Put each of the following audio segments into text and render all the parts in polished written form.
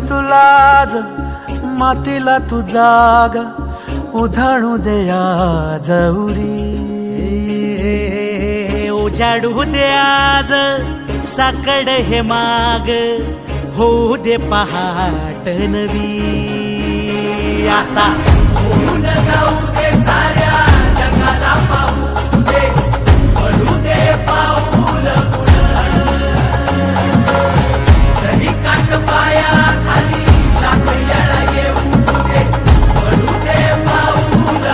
तुलाज मातीला तू जाग उधाणू दे आज उरी उजाडू दे आज साकड हे माग होऊ दे पहाट नवी आता होऊन जाऊ दे साऱ्या जगाला पाहू दे पडू दे पाऊल सरी काट पाया खाली लाख येळा येऊ दे पडू दे पाऊल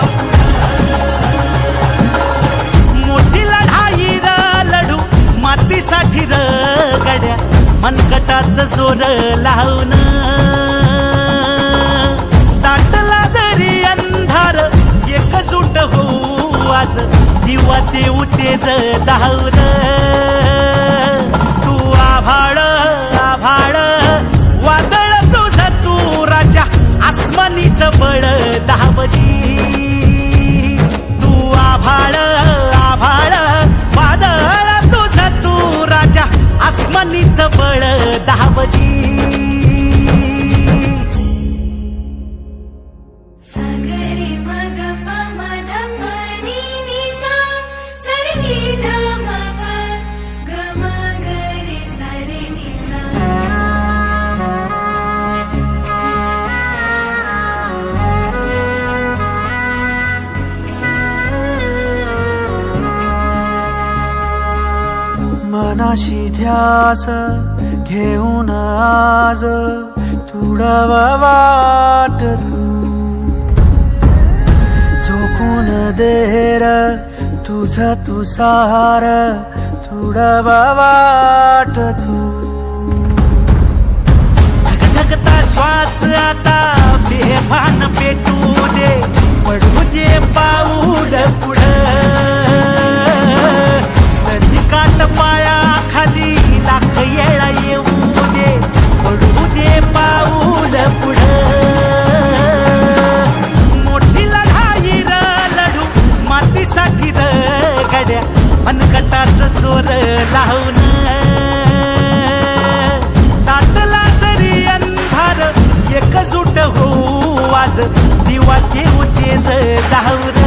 मोठी लढाई लढू मातीसाठी र गड्या मनकटाचं जोर लावून दाटला जरी अंधार एकजूट होऊ आज दिवा देऊ तेज धावून तू आभाळ आभाळ वादळ तुझं तू राजा आसमानीचं बळ दावली तू आभाळ आभाळ वादळ तुझं तू राजा आसमानीचं बळ दावली मनाशी ध्यास घेऊन आज तुडावा वाट तू झोकून देर तुझं तू सार तुडावा वाट तू धगधगता श्वास आता बेभान पेटू दे पडू दे पाऊल पुढं काट पाया खाली लाख येळा येऊ दे पडू दे पाऊल पुढं मोठी लढाई लढू मातीसाठी गड्या मनकटाचं जोर लावून दाटला जरी अंधार एकजूट होऊ आज दिवा देऊ तेज धावून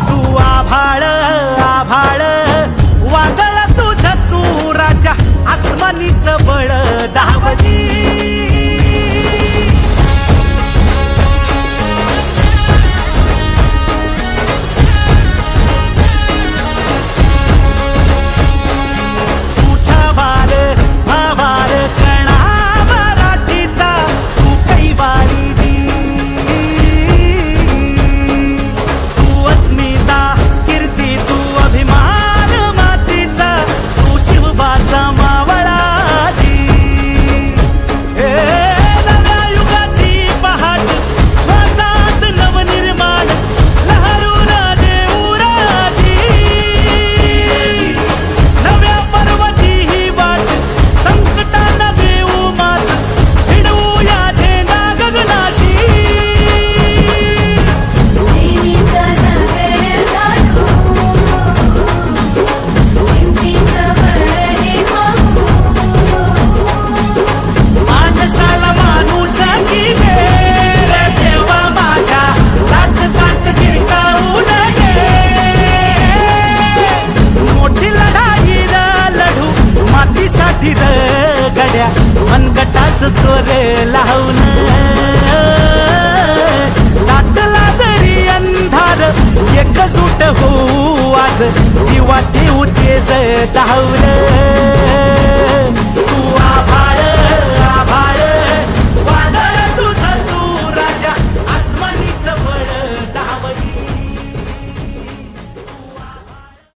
तू आभाळ आभाळ वादळ तुझं तू राजा आसमानीचं बळ दावली तुझा वार भावार कणा मराठीचा तू कैवारी तू अस्मिता कीर्ती तू अभिमान मातीचा तू शिवबाचा मावळाजी नव्या युगाची पहाट श्वासात नवनिर्माण लहरून देऊ राजी नव्या पर्वाची ही वाट संकटाला देऊ मात भिडवू या झेंडा गगनाशी माणसाला माणूस की दे रे देवा माझ्या जात पात टिकाऊ नये मोठी लढाई लढू मातीसाठी गड्या मनगटाचं जोर लावून दाटला जरी अंधार एकजूट होऊ आज दिवा देऊ तेज धावलं